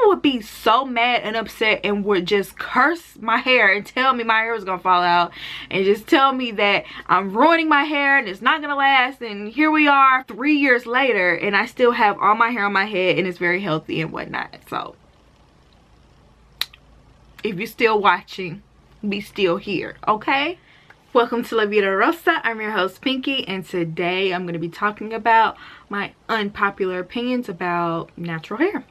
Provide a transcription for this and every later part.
would be so mad and upset and would just curse my hair and tell me my hair was gonna fall out and just tell me that I'm ruining my hair and it's not gonna last. And here we are 3 years later and I still have all my hair on my head and it's very healthy and whatnot. So if you're still watching, be still here, okay? Welcome to La Vida Rosa. I'm your host Pinky, and today I'm going to be talking about my unpopular opinions about natural hair.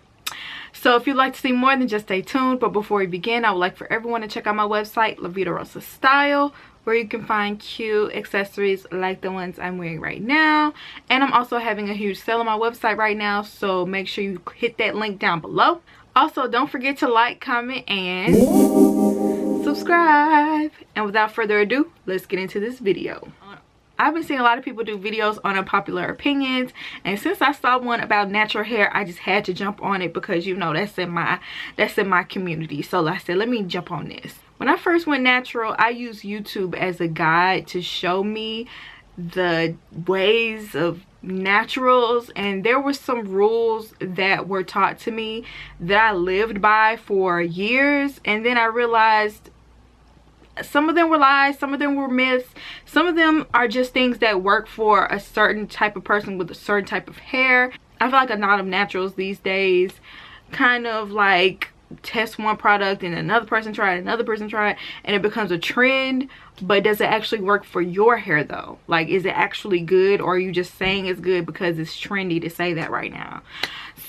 So if you'd like to see more, then just stay tuned. But before we begin, I would like for everyone to check out my website, La Vida Rosa Style, where you can find cute accessories like the ones I'm wearing right now. And I'm also having a huge sale on my website right now, so make sure you hit that link down below. Also, don't forget to like, comment, and subscribe. And without further ado, let's get into this video. I've been seeing a lot of people do videos on unpopular opinions, and since I saw one about natural hair, I just had to jump on it because, you know, that's in my community. So I said, let me jump on this. When I first went natural, I used YouTube as a guide to show me the ways of naturals, and there were some rules that were taught to me that I lived by for years, and then I realized some of them were lies, some of them were myths, some of them are just things that work for a certain type of person with a certain type of hair. I feel like a lot of naturals these days kind of like test one product and another person try it, another person try it, and it becomes a trend. But does it actually work for your hair though? Like, is it actually good, or are you just saying it's good because it's trendy to say that right now?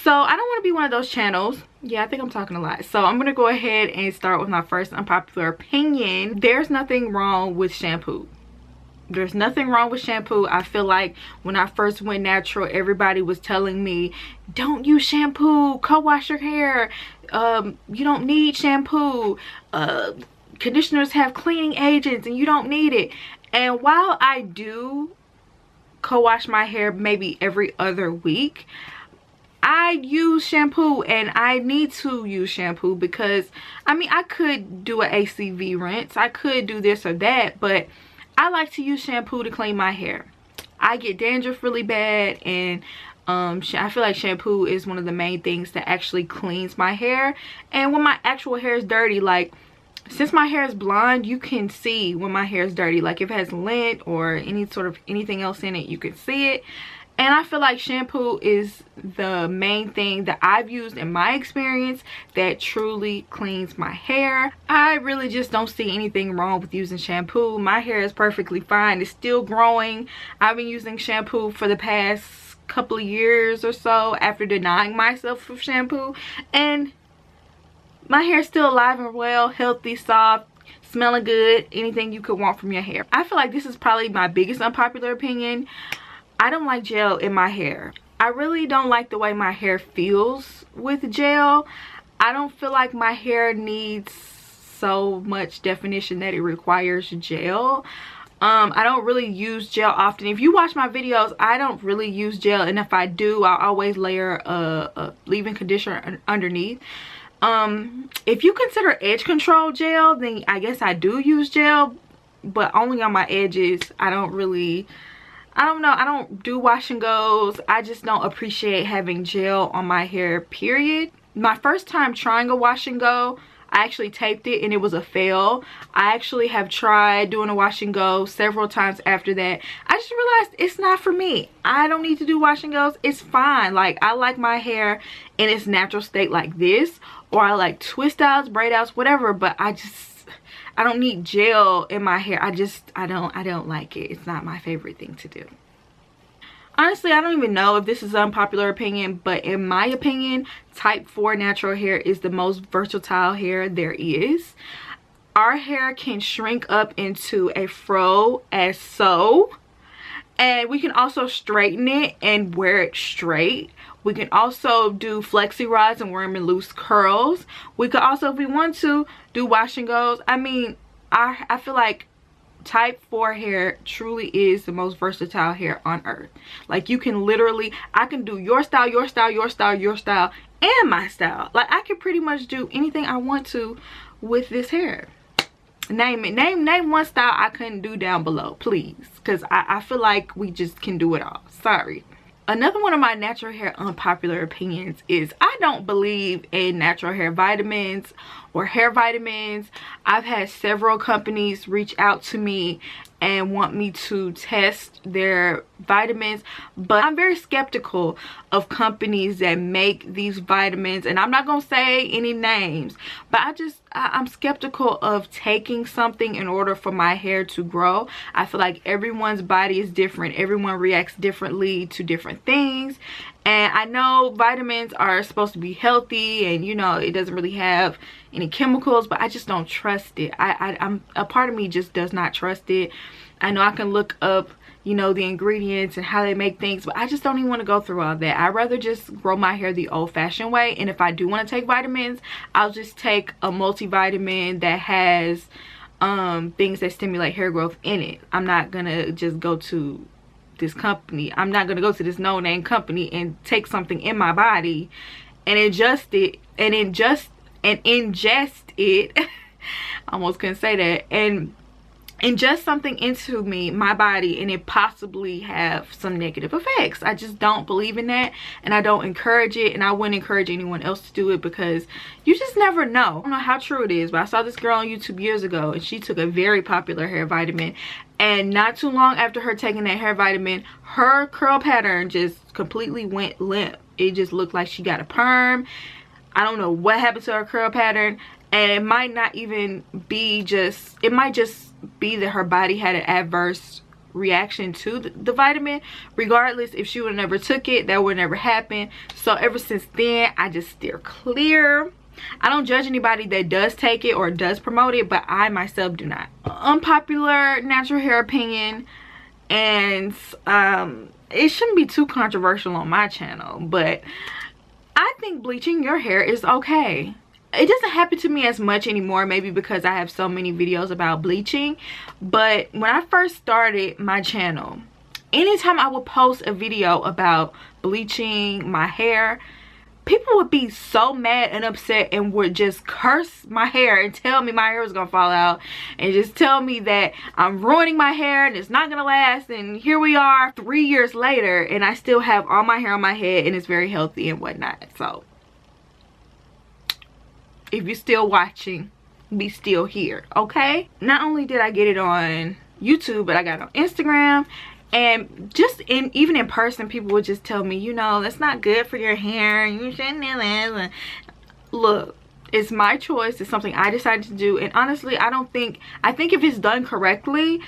So I don't want to be one of those channels. Yeah, I think I'm talking a lot. So I'm gonna go ahead and start with my first unpopular opinion. There's nothing wrong with shampoo. There's nothing wrong with shampoo. I feel like when I first went natural, everybody was telling me, don't use shampoo, co-wash your hair, you don't need shampoo, conditioners have cleaning agents and you don't need it. And while I do co-wash my hair maybe every other week, I use shampoo, and I need to use shampoo because, I mean, I could do an ACV rinse, I could do this or that, but I like to use shampoo to clean my hair. I get dandruff really bad, and I feel like shampoo is one of the main things that actually cleans my hair. And when my actual hair is dirty, like, since my hair is blonde, you can see when my hair is dirty. Like, if it has lint or any sort of anything else in it, you can see it. And I feel like shampoo is the main thing that I've used in my experience that truly cleans my hair. I really just don't see anything wrong with using shampoo. My hair is perfectly fine. It's still growing. I've been using shampoo for the past couple of years or so after denying myself of shampoo. And my hair is still alive and well, healthy, soft, smelling good, anything you could want from your hair. I feel like this is probably my biggest unpopular opinion. I don't like gel in my hair. I really don't like the way my hair feels with gel. I don't feel like my hair needs so much definition that it requires gel. I don't really use gel often. If you watch my videos, I don't really use gel, and if I do, I'll always layer a leave-in conditioner underneath. If you consider edge control gel, then I guess I do use gel, but only on my edges. I don't know, I don't do wash and goes. I just don't appreciate having gel on my hair, period. My first time trying a wash and go, I actually taped it and it was a fail. I actually have tried doing a wash and go several times after that. I just realized it's not for me. I don't need to do wash and goes. It's fine. Like, I like my hair in its natural state like this, or I like twist outs, braid outs, whatever, but I don't need gel in my hair. I don't like it. It's not my favorite thing to do. Honestly, I don't even know if this is an unpopular opinion, but in my opinion, type 4 natural hair is the most versatile hair there is. Our hair can shrink up into a fro as so, and we can also straighten it and wear it straight. We can also do flexi rods and wear them in loose curls. We could also, if we want to, do wash and goes. I mean, I feel like type 4 hair truly is the most versatile hair on earth. Like, you can literally, I can do your style, your style, your style, your style, and my style. Like, I can pretty much do anything I want to with this hair. Name it. Name one style I couldn't do down below, please, because I feel like we just can do it all. Sorry. Another one of my natural hair unpopular opinions is I don't believe in natural hair vitamins or hair vitamins. I've had several companies reach out to me and want me to test their vitamins, but I'm very skeptical of companies that make these vitamins, and I'm not gonna say any names, but I'm skeptical of taking something in order for my hair to grow. I feel like everyone's body is different, everyone reacts differently to different things, and I know vitamins are supposed to be healthy and, you know, it doesn't really have any chemicals, but I just don't trust it. I'm a part of me just does not trust it. I know I can look up, you know, the ingredients and how they make things, but I just don't even want to go through all that. I'd rather just grow my hair the old-fashioned way, and if I do want to take vitamins, I'll just take a multivitamin that has things that stimulate hair growth in it. I'm not gonna just go to this company, I'm not gonna go to this no-name company and take something in my body and ingest it I almost couldn't say that, and ingest something into my body and it possibly have some negative effects. I just don't believe in that, and I don't encourage it, and I wouldn't encourage anyone else to do it because you just never know. I don't know how true it is, but I saw this girl on YouTube years ago and she took a very popular hair vitamin, and not too long after her taking that hair vitamin, her curl pattern just completely went limp. It just looked like she got a perm. I don't know what happened to her curl pattern, and it might not even be just, it might just be that her body had an adverse reaction to the vitamin. Regardless, if she would have never took it, that would never happen. So ever since then, I just steer clear. I don't judge anybody that does take it or does promote it, but I myself do not. Unpopular natural hair opinion, and it shouldn't be too controversial on my channel, but I think bleaching your hair is okay. It doesn't happen to me as much anymore, maybe because I have so many videos about bleaching, but when I first started my channel, anytime I would post a video about bleaching my hair, people would be so mad and upset and would just curse my hair and tell me my hair was gonna fall out and just tell me that I'm ruining my hair and it's not gonna last. And here we are 3 years later and I still have all my hair on my head and it's very healthy and whatnot. So if you're still watching, be still here, okay? Not only did I get it on YouTube, but I got it on Instagram, and just even in person, people would just tell me, you know, that's not good for your hair, you shouldn't do that. Look, it's my choice, it's something I decided to do, and honestly, I think if it's done correctly,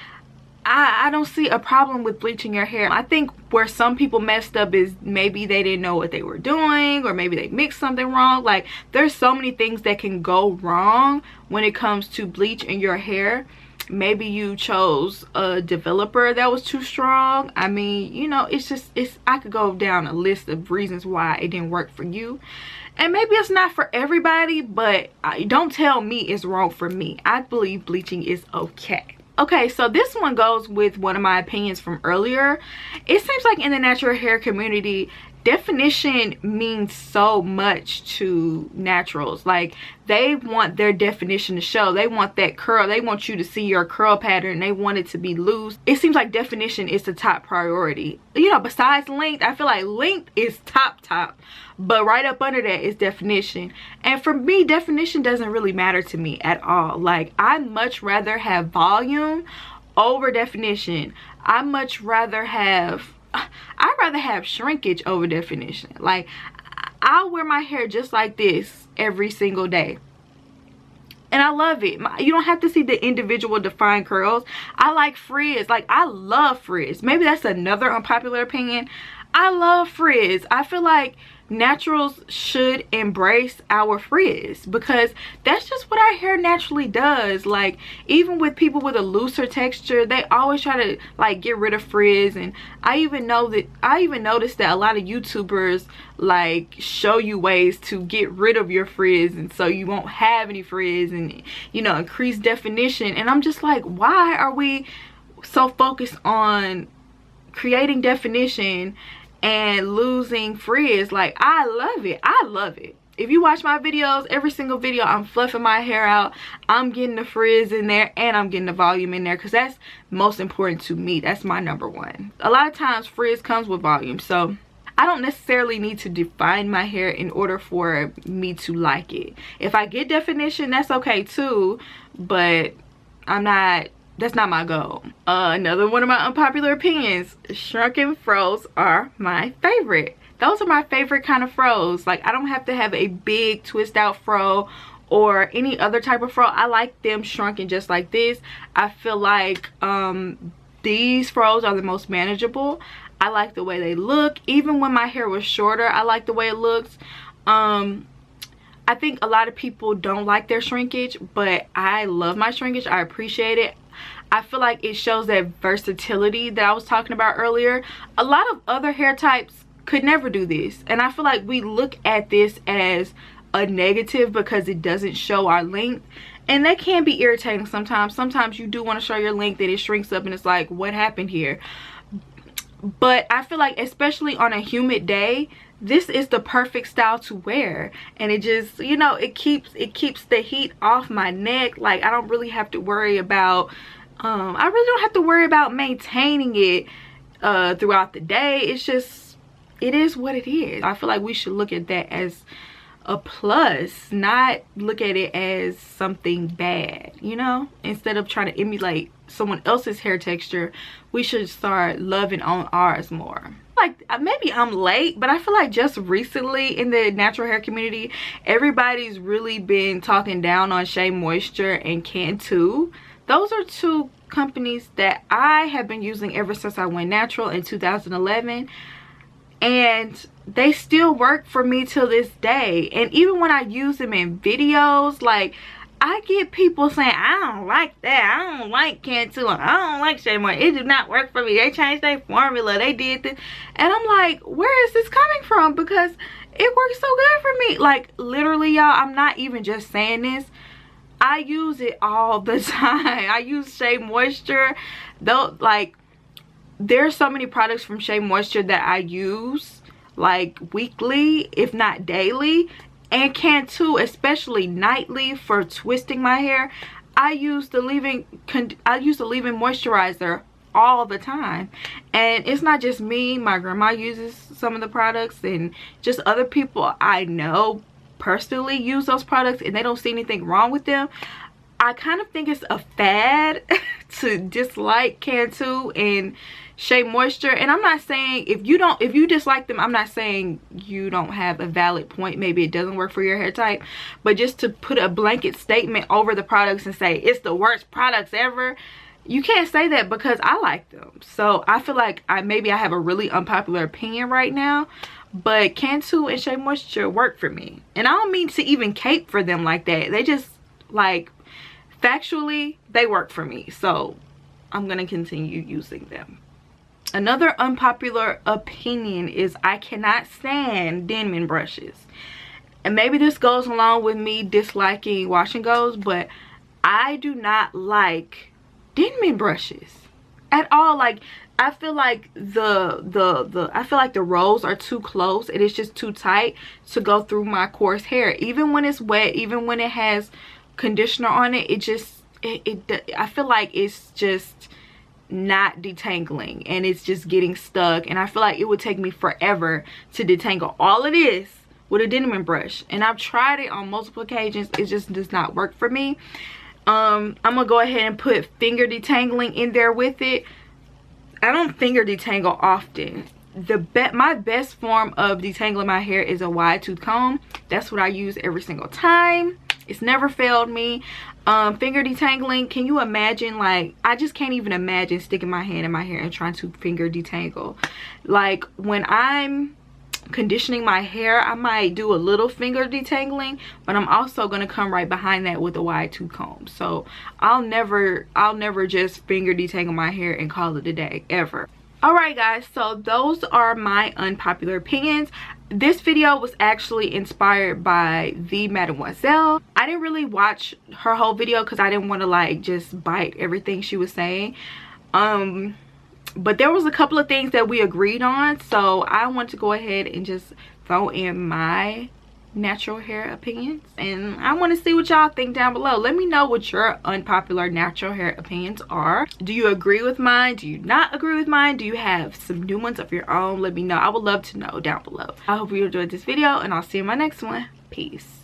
I don't see a problem with bleaching your hair. I think where some people messed up is maybe they didn't know what they were doing, or maybe they mixed something wrong. Like, there's so many things that can go wrong when it comes to bleaching your hair. Maybe you chose a developer that was too strong. I mean, you know, I could go down a list of reasons why it didn't work for you. And maybe it's not for everybody, but don't tell me it's wrong for me. I believe bleaching is okay. Okay, so this one goes with one of my opinions from earlier. It seems like in the natural hair community, definition means so much to naturals. Like, they want their definition to show. They want that curl. They want you to see your curl pattern. They want it to be loose. It seems like definition is the top priority. You know, besides length, I feel like length is top. But right up under that is definition. And for me, definition doesn't really matter to me at all. Like, I'd much rather have volume over definition. I'd rather have shrinkage over definition. Like, I'll wear my hair just like this every single day, and I love it. You don't have to see the individual defined curls. I like frizz. Like, I love frizz. Maybe that's another unpopular opinion. I love frizz. I feel like naturals should embrace our frizz because that's just what our hair naturally does. Like, even with people with a looser texture, they always try to like get rid of frizz. And I even noticed that a lot of YouTubers like show you ways to get rid of your frizz, and so you won't have any frizz, and, you know, increase definition. And I'm just like, why are we so focused on creating definition and losing frizz? Like, I love it. If you watch my videos, every single video, I'm fluffing my hair out, I'm getting the frizz in there, and I'm getting the volume in there, because that's most important to me. That's my number one. A lot of times frizz comes with volume, so I don't necessarily need to define my hair in order for me to like it. If I get definition, that's okay too, but that's not my goal. Another one of my unpopular opinions, shrunken fros are my favorite. Those are my favorite kind of fros. Like, I don't have to have a big twist out fro or any other type of fro. I like them shrunken just like this. I feel like these fros are the most manageable. I like the way they look. Even when my hair was shorter, I like the way it looks. I think a lot of people don't like their shrinkage, but I love my shrinkage. I appreciate it. I feel like it shows that versatility that I was talking about earlier. A lot of other hair types could never do this, and I feel like we look at this as a negative because it doesn't show our length, and that can be irritating sometimes. Sometimes you do want to show your length and it shrinks up and it's like, what happened here? But I feel like, especially on a humid day, this is the perfect style to wear, and it just, you know, it keeps the heat off my neck. Like, I don't really have to worry about I really don't have to worry about maintaining it throughout the day. It's just, it is what it is. I feel like we should look at that as a plus, not look at it as something bad, you know? Instead of trying to emulate someone else's hair texture, we should start loving on ours more. Like, maybe I'm late, but I feel like just recently in the natural hair community, everybody's really been talking down on Shea Moisture and Cantu. Those are two companies that I have been using ever since I went natural in 2011, and they still work for me till this day. And even when I use them in videos, like, I get people saying, I don't like that, I don't like Cantu, I don't like Shea Moisture, it did not work for me, they changed their formula, they did this. And I'm like, where is this coming from? Because it works so good for me. Like, literally, y'all, I'm not even just saying this, I use it all the time. I use Shea Moisture. Though, like, there's so many products from Shea Moisture that I use like weekly, if not daily. And Cantu, especially nightly for twisting my hair. I use the leave-in moisturizer all the time. And it's not just me. My grandma uses some of the products, and just other people I know personally use those products and they don't see anything wrong with them. I kind of think it's a fad to dislike Cantu and Shea Moisture, and I'm not saying if you dislike them, I'm not saying you don't have a valid point. Maybe it doesn't work for your hair type, but just to put a blanket statement over the products and say it's the worst products ever, you can't say that, because I like them. So I feel like maybe I have a really unpopular opinion right now, but Cantu and Shea Moisture work for me. And I don't mean to even cape for them like that. They just, like, factually, they work for me. So I'm going to continue using them. Another unpopular opinion is I cannot stand Denman brushes. And maybe this goes along with me disliking wash and goes, but I do not like Denman brushes at all. Like, I feel like the rolls are too close. It is just too tight to go through my coarse hair. Even when it's wet, even when it has conditioner on it, I feel like it's just not detangling, and it's just getting stuck. And I feel like it would take me forever to detangle all of this with a Denman brush. And I've tried it on multiple occasions. It just does not work for me. I'm gonna go ahead and put finger detangling in there with it. I don't finger detangle often. My best form of detangling my hair is a wide tooth comb. That's what I use every single time. It's never failed me. Finger detangling, can you imagine? Like, I just can't even imagine sticking my hand in my hair and trying to finger detangle. Like, when I'm conditioning my hair, I might do a little finger detangling, but I'm also going to come right behind that with a wide tooth comb. So I'll never just finger detangle my hair and call it a day, ever. Alright guys, so those are my unpopular opinions. This video was actually inspired by the Mademoiselle. I didn't really watch her whole video because I didn't want to, like, just bite everything she was saying. But there was a couple of things that we agreed on, so I want to go ahead and just throw in my natural hair opinions, and I want to see what y'all think down below. Let me know what your unpopular natural hair opinions are. Do you agree with mine? Do you not agree with mine? Do you have some new ones of your own? Let me know. I would love to know down below. I hope you enjoyed this video, and I'll see you in my next one. Peace.